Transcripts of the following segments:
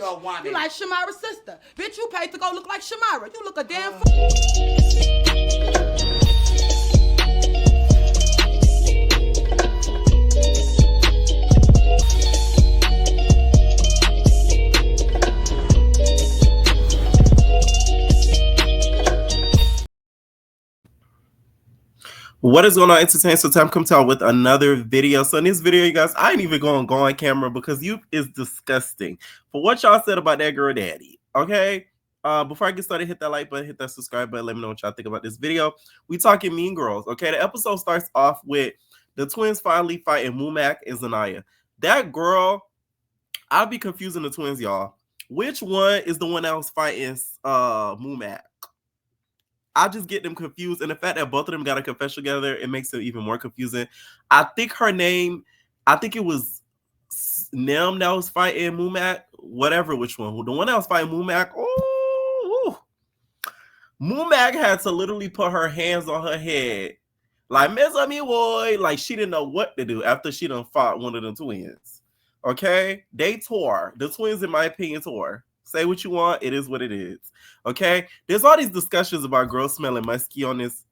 You like Shamira's sister. Bitch, you paid to go look like Shamira. You look a damn What is going on, entertainment? So time comes out with another video. So in this video, you guys, I ain't even going to go on camera because you is disgusting for what y'all said about that girl daddy. Okay. Before I get started, hit that like button, hit that subscribe button. Let me know what y'all think about this video. We talking Mean Girls. Okay. The episode starts off with the twins finally fighting Mumak and Zanaya. That girl, I'll be confusing the twins, y'all. Which one is the one that was fighting Mumak? I just get them confused. And the fact that both of them got a confession together, it makes it even more confusing. I think it was Nem that was fighting Mumak, whatever, which one. The one that was fighting Mumak, Mumak had to literally put her hands on her head. Like, mess up me, boy. Like, she didn't know what to do after she done fought one of the twins. Okay? They tore. The twins, in my opinion, tore. Say what you want. It is what it is. Okay? There's all these discussions about girls smelling musky on this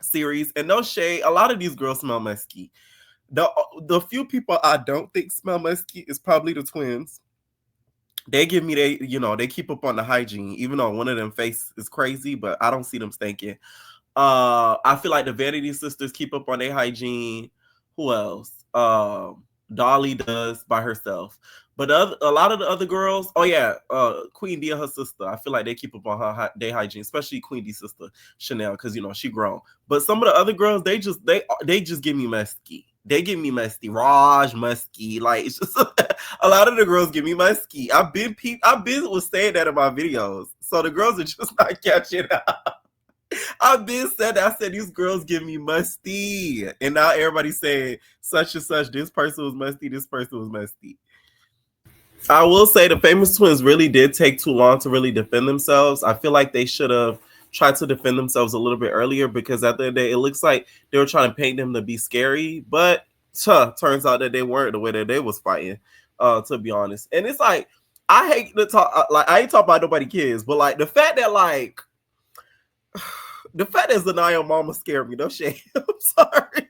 series. And no shade, a lot of these girls smell musky. The few people I don't think smell musky is probably the twins. They give me they keep up on the hygiene, even though one of them face is crazy, but I don't see them stinking. I feel like the Vanity Sisters keep up on their hygiene. Who else? Dolly does by herself. But a lot of the other girls, Queen D and her sister, I feel like they keep up on their hygiene, especially Queen D's sister, Chanel, because she grown. But some of the other girls, they just give me musky. They give me musky, Raj musky. Like, it's just a lot of the girls give me musky. I've been was saying that in my videos, so the girls are just not catching up. I've been said that. I said these girls give me musty, and now everybody's saying such and such. This person was musty. This person was musty. I will say the Famous Twins really did take too long to really defend themselves. I feel like they should have tried to defend themselves a little bit earlier, because at the end of the day, it looks like they were trying to paint them to be scary, but turns out that they weren't the way that they was fighting, to be honest. And it's like, I hate to talk, I ain't talking about nobody kids, but like the fact that Zanaya mama scared me. No shade. I'm sorry.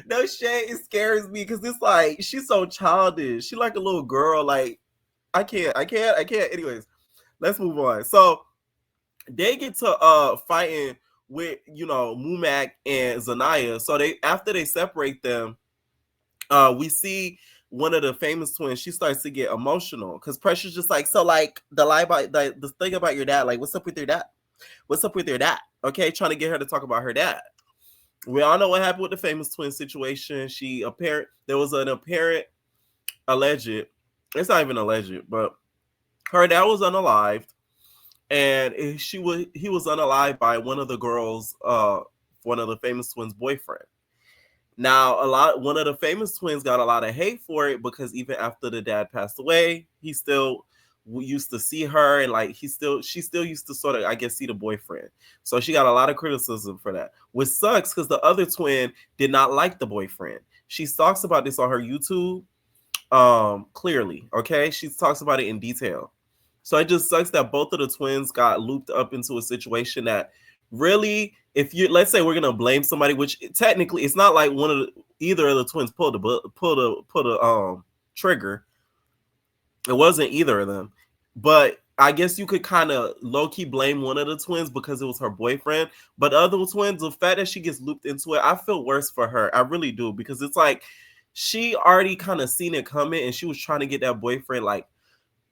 No shade. It scares me because it's like she's so childish. She like a little girl. Like, I can't. Anyways, let's move on. So they get to fighting with Mumak and Zanaya. So after they separate them, we see one of the Famous Twins. She starts to get emotional because Pressure's just like, so like the lie about the thing about your dad. Like, what's up with your dad? What's up with your dad? Okay, trying to get her to talk about her dad. We all know what happened with the Famous Twin situation. There was an apparent alleged, it's not even alleged, but her dad was unalived, and he was unalived by one of the girls, one of the Famous Twins' boyfriend. Now, one of the Famous Twins got a lot of hate for it, because even after the dad passed away, he still used to see her, and like she still used to sort of, I guess, see the boyfriend. So she got a lot of criticism for that, which sucks because the other twin did not like the boyfriend. She talks about this on her YouTube, clearly. Okay, she talks about it in detail. So it just sucks that both of the twins got looped up into a situation that really, let's say we're gonna blame somebody, which technically it's not like either of the twins pulled the trigger. It wasn't either of them, but I guess you could kind of low-key blame one of the twins because it was her boyfriend. But other twins, the fact that she gets looped into it, I feel worse for her. I really do, because it's like she already kind of seen it coming, and she was trying to get that boyfriend like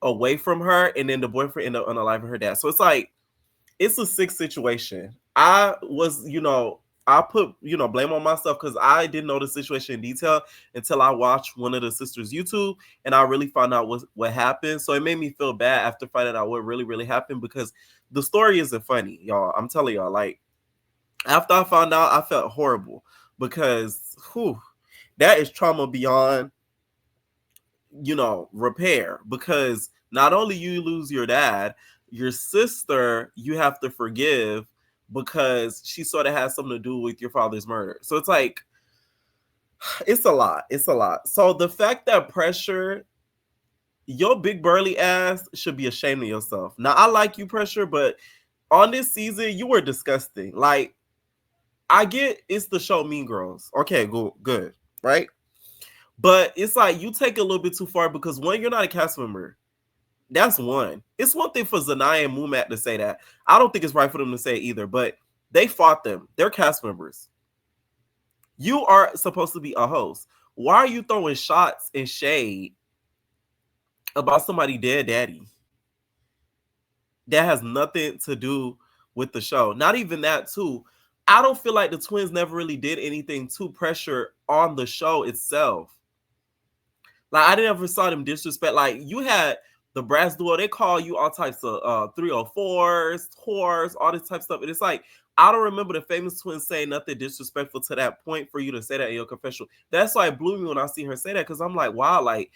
away from her, and then the boyfriend ended up unaliving her dad. So it's like, it's a sick situation. I put blame on myself because I didn't know the situation in detail until I watched one of the sisters' YouTube, and I really found out what happened. So it made me feel bad after finding out what really, really happened, because the story isn't funny, y'all. I'm telling y'all, like, after I found out, I felt horrible, because that is trauma beyond repair, because not only you lose your dad, your sister you have to forgive, because she sort of has something to do with your father's murder. So it's like, it's a lot. So the fact that Pressure your big burly ass should be ashamed of yourself. Now I like you, Pressure, but on this season you were disgusting. Like, I get it's the show Mean Girls. Okay, good, right? But it's like you take it a little bit too far because one, you're not a cast member. That's one. It's one thing for Zanaya and Mumat to say that. I don't think it's right for them to say it either, but they fought them. They're cast members. You are supposed to be a host. Why are you throwing shots and shade about somebody dead daddy? That has nothing to do with the show. Not even that, too. I don't feel like the twins never really did anything to Pressure on the show itself. Like, I never saw them disrespect. Like, you had the brass duo, they call you all types of 304s, whores, all this type of stuff. And it's like, I don't remember the famous twins saying nothing disrespectful to that point for you to say that in your confessional. That's why it blew me when I see her say that, because I'm like, wow, like,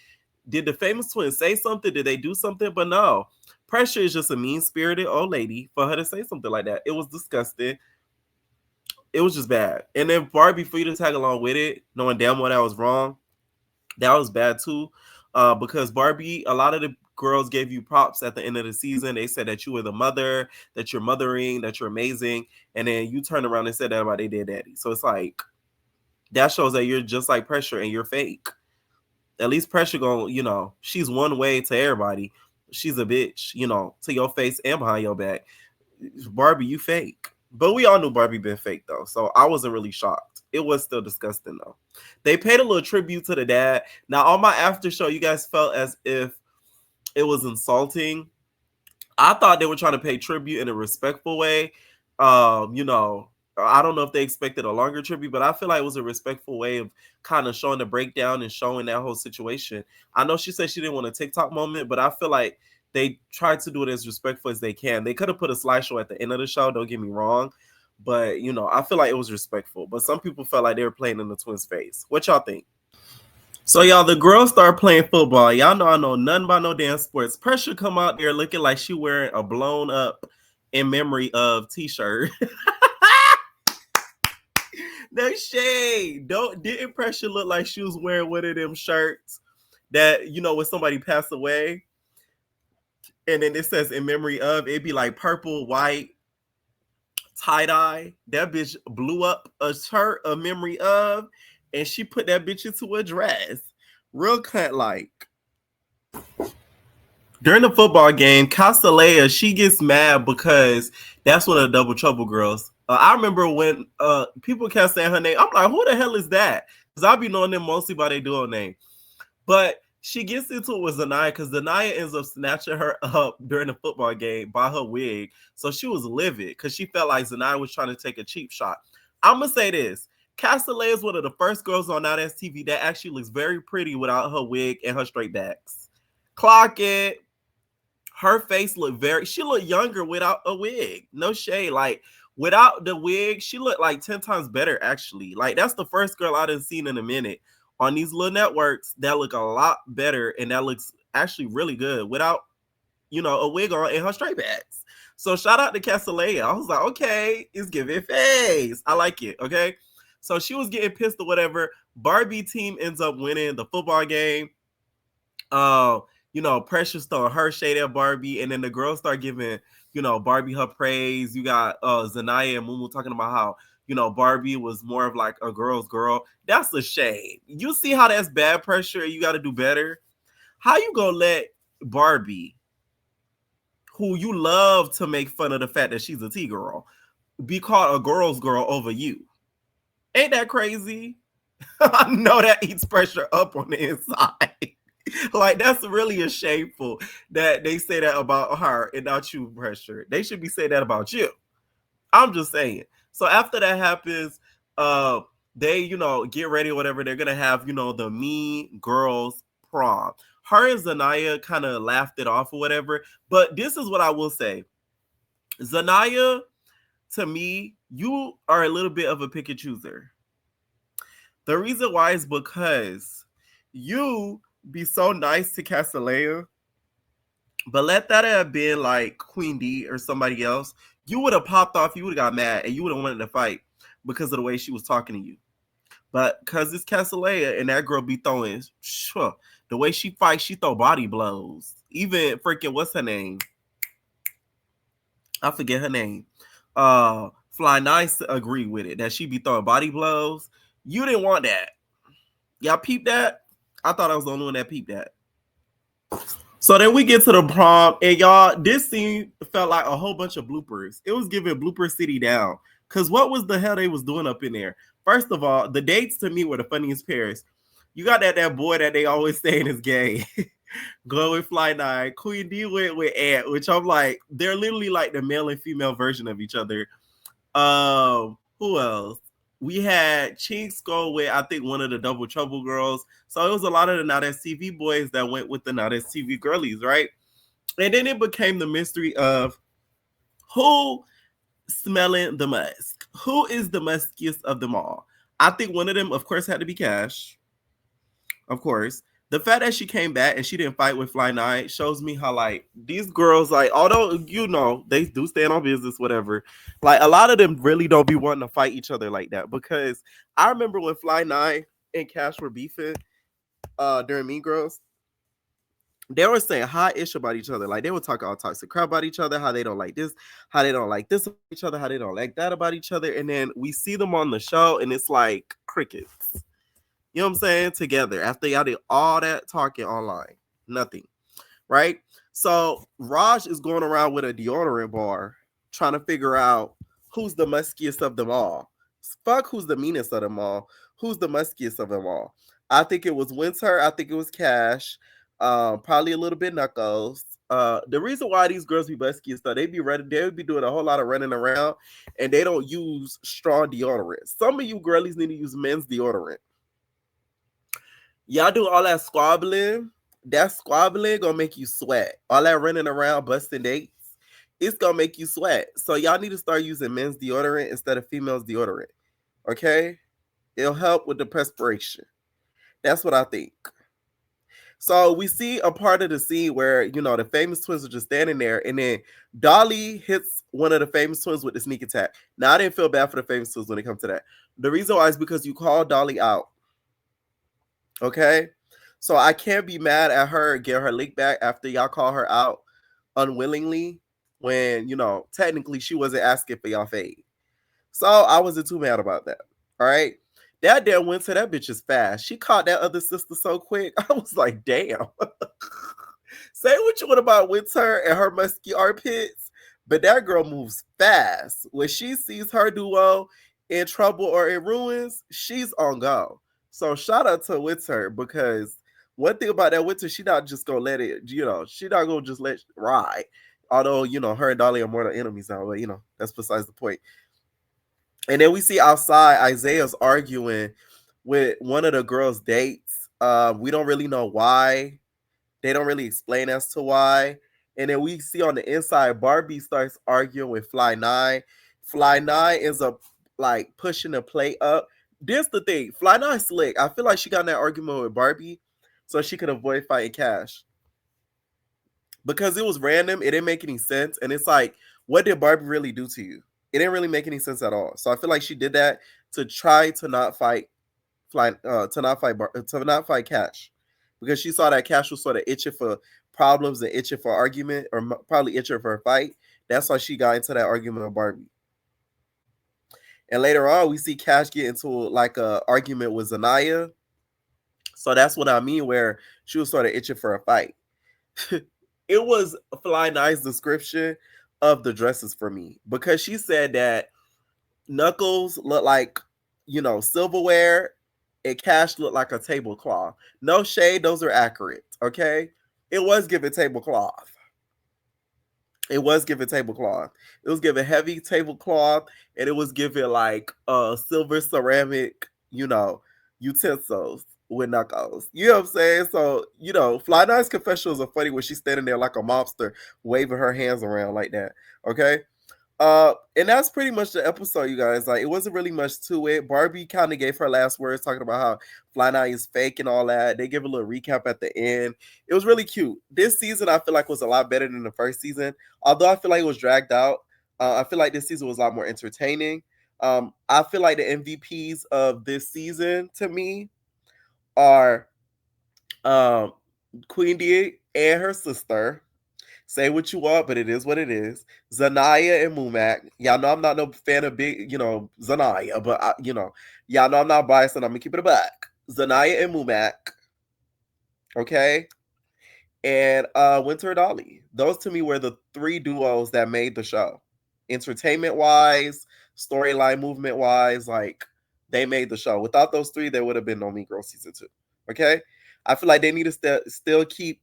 did the famous twins say something? Did they do something? But no. Pressure is just a mean-spirited old lady for her to say something like that. It was disgusting. It was just bad. And then Barbie, for you to tag along with it, knowing damn well that was wrong, that was bad too. Because Barbie, a lot of the girls gave you props at the end of the season. They said that you were the mother, that you're mothering, that you're amazing. And then you turned around and said that about their dead daddy. So it's like, that shows that you're just like Pressure and you're fake. At least Pressure going, she's one way to everybody. She's a bitch, to your face and behind your back. Barbie, you fake. But we all knew Barbie been fake though, so I wasn't really shocked. It was still disgusting though. They paid a little tribute to the dad. Now on my after show, you guys felt as if it was insulting. I thought they were trying to pay tribute in a respectful way. I don't know if they expected a longer tribute, but I feel like it was a respectful way of kind of showing the breakdown and showing that whole situation. I know she said she didn't want a TikTok moment, but I feel like they tried to do it as respectful as they can. They could have put a slideshow at the end of the show, don't get me wrong. But, I feel like it was respectful. But some people felt like they were playing in the twins' face. What y'all think? So, y'all, the girls start playing football. Y'all know I know nothing about no damn sports. Pressure come out there looking like she wearing a blown up in memory of t-shirt. No shade. Didn't Pressure look like she was wearing one of them shirts that, when somebody passed away? And then it says in memory of, it'd be like purple, white, tie-dye. That bitch blew up a shirt, a memory of, and she put that bitch into a dress. Real cunt like. During the football game, Castellea, she gets mad because that's one of the Double Trouble girls. I remember when people kept saying her name. I'm like, who the hell is that? Because I be knowing them mostly by their dual name. But she gets into it with Zanaya because Zanaya ends up snatching her up during the football game by her wig. So she was livid because she felt like Zanaya was trying to take a cheap shot. I'm going to say this. Castellea is one of the first girls on Now That's TV that actually looks very pretty without her wig and her straight backs. Clock it. Her face she looked younger without a wig. No shade. Like, without the wig, she looked like 10 times better, actually. Like, that's the first girl I done seen in a minute on these little networks that look a lot better and that looks actually really good without, a wig on and her straight backs. So shout out to Castellea. I was like, okay, it's giving face. I like it, okay? So she was getting pissed or whatever. Barbie team ends up winning the football game. Precious throwing her shade at Barbie, and then the girls start giving, Barbie her praise. You got Zanaya and Mumu talking about how, Barbie was more of like a girl's girl. That's a shame. You see how that's bad Pressure and you got to do better? How you gonna let Barbie, who you love to make fun of the fact that she's a T-girl, be called a girl's girl over you? Ain't that crazy? I know that eats Pressure up on the inside. Like, that's really a shameful that they say that about her and not you, Pressure. They should be saying that about you. I'm just saying. So after that happens, they, get ready or whatever. They're going to have, the Mean Girls prom. Her and Zanaya kind of laughed it off or whatever. But this is what I will say. Zanaya, to me, you are a little bit of a pick and chooser. The reason why is because you be so nice to Castellea, but let that have been like Queen D or somebody else, you would have popped off, you would have got mad, and you would have wanted to fight because of the way she was talking to you. But because it's Castellea and that girl be throwing, The way she fights, she throw body blows. Even freaking what's her name? I forget her name. Fly Nice agree with it that she be throwing body blows. You didn't want that. Y'all peep that? I thought I was the only one that peeped that. So then we get to the prom, and y'all, this scene felt like a whole bunch of bloopers. It was giving blooper city down. Cause what was the hell they was doing up in there? First of all, the dates to me were the funniest pairs. You got that boy that they always saying is gay. Go with Fly Nine. Queen D went with Ant, which I'm like, they're literally like the male and female version of each other. Who else? We had Chinks go with, I think, one of the Double Trouble girls. So it was a lot of the Now That's TV boys that went with the Now That's TV girlies, right? And then it became the mystery of who smelling the musk. Who is the muskiest of them all? I think one of them, of course, had to be Cash. Of course. The fact that she came back and she didn't fight with Fly Nine shows me how, like, these girls, like, although, you know, they do stand on business, whatever, like, a lot of them really don't be wanting to fight each other like that. Because I remember when Fly Nine and Cash were beefing during Mean Girls, they were saying hot-ish about each other. Like, they would talk all types of crap about each other, how they don't like this, how they don't like this about each other, how they don't like that about each other. And then we see them on the show, and it's like crickets. You know what I'm saying? Together. After y'all did all that talking online. Nothing. Right? So Raj is going around with a deodorant bar trying to figure out who's the muskiest of them all. Fuck who's the meanest of them all. Who's the muskiest of them all? I think it was Winter. I think it was Cash. Probably a little bit Knuckles. The reason why these girls be musky is that they would be doing a whole lot of running around and they don't use strong deodorant. Some of you girlies need to use men's deodorant. Y'all do all that squabbling. That squabbling gonna make you sweat. All that running around busting dates, it's gonna make you sweat. So y'all need to start using men's deodorant instead of females deodorant. Okay? It'll help with the perspiration. That's what I think. So we see a part of the scene where, you know, the famous twins are just standing there, and then Dolly hits one of the famous twins with the sneak attack. Now, I didn't feel bad for the famous twins when it comes to that. The reason why is because you called Dolly out. Okay? So I can't be mad at her getting her link back after y'all call her out unwillingly when, you know, technically she wasn't asking for y'all fade. So I wasn't too mad about that. All right? That damn Winter, that bitch is fast. She caught that other sister so quick. I was like, damn. Say what you want about Winter and her musky armpits, but that girl moves fast. When she sees her duo in trouble or in ruins, she's on go. So shout out to Winter, because one thing about that Winter, she not just gonna let it, you know, she not gonna just let it ride. Although, you know, her and Dolly are mortal enemies now, but, you know, that's besides the point. And then we see outside Isaiah's arguing with one of the girls' dates. We don't really know why. They don't really explain as to why. And then we see on the inside, Barbie starts arguing with Fly Nine. Fly Nine ends up like pushing the plate up. This the thing. Fly Nine slick. I feel like she got in that argument with Barbie so she could avoid fighting Cash. Because it was random, it didn't make any sense. And it's like, what did Barbie really do to you? It didn't really make any sense at all. So I feel like she did that to try to not fight to not fight Cash, because she saw that Cash was sort of itching for problems and itching for argument, or probably itching for a fight. That's why she got into that argument with Barbie. And later on, we see Cash get into like a argument with Zanaya. So that's what I mean, where she was sort of itching for a fight. It was Fly Nice's description of the dresses for me, because she said that Knuckles looked like, you know, silverware, and Cash looked like a tablecloth. No shade, those are accurate, okay? It was given tablecloth. It was given tablecloth. It was given heavy tablecloth, and it was given like silver ceramic, you know, utensils with Knuckles. You know what I'm saying? So, you know, Fly Nine's confessionals are funny when she's standing there like a mobster, waving her hands around like that. Okay. And that's pretty much the episode, you guys. Like, it wasn't really much to it. Barbie kind of gave her last words talking about how Fly Night is fake and all that. They give a little recap at the end. It was really cute. This season, I feel like, was a lot better than the first season. Although I feel like it was dragged out. I feel like this season was a lot more entertaining. I feel like the MVPs of this season, to me, are Um, Queen D and her sister. Say what you want, but it is what it is. Zanaya and Mumak. Y'all know I'm not no fan of big, Zanaya, but y'all know I'm not biased and I'm gonna keep it a buck. Zanaya and Mumak. Okay. And Winter Dolly. Those to me were the three duos that made the show. Entertainment wise, storyline movement wise, like they made the show. Without those three, there would have been no Mean Girls season 2. Okay? I feel like they need to still keep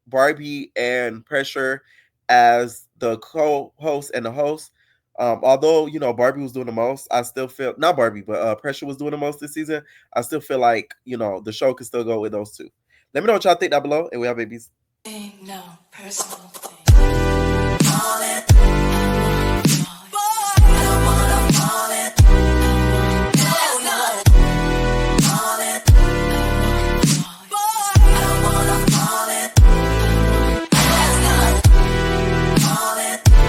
Barbie and Pressure as the co-host and the host. Although Barbie was doing the most, I still feel not Barbie, but Pressure was doing the most this season. I still feel like the show could still go with those two. Let me know what y'all think down below, and we have babies. No personal thing.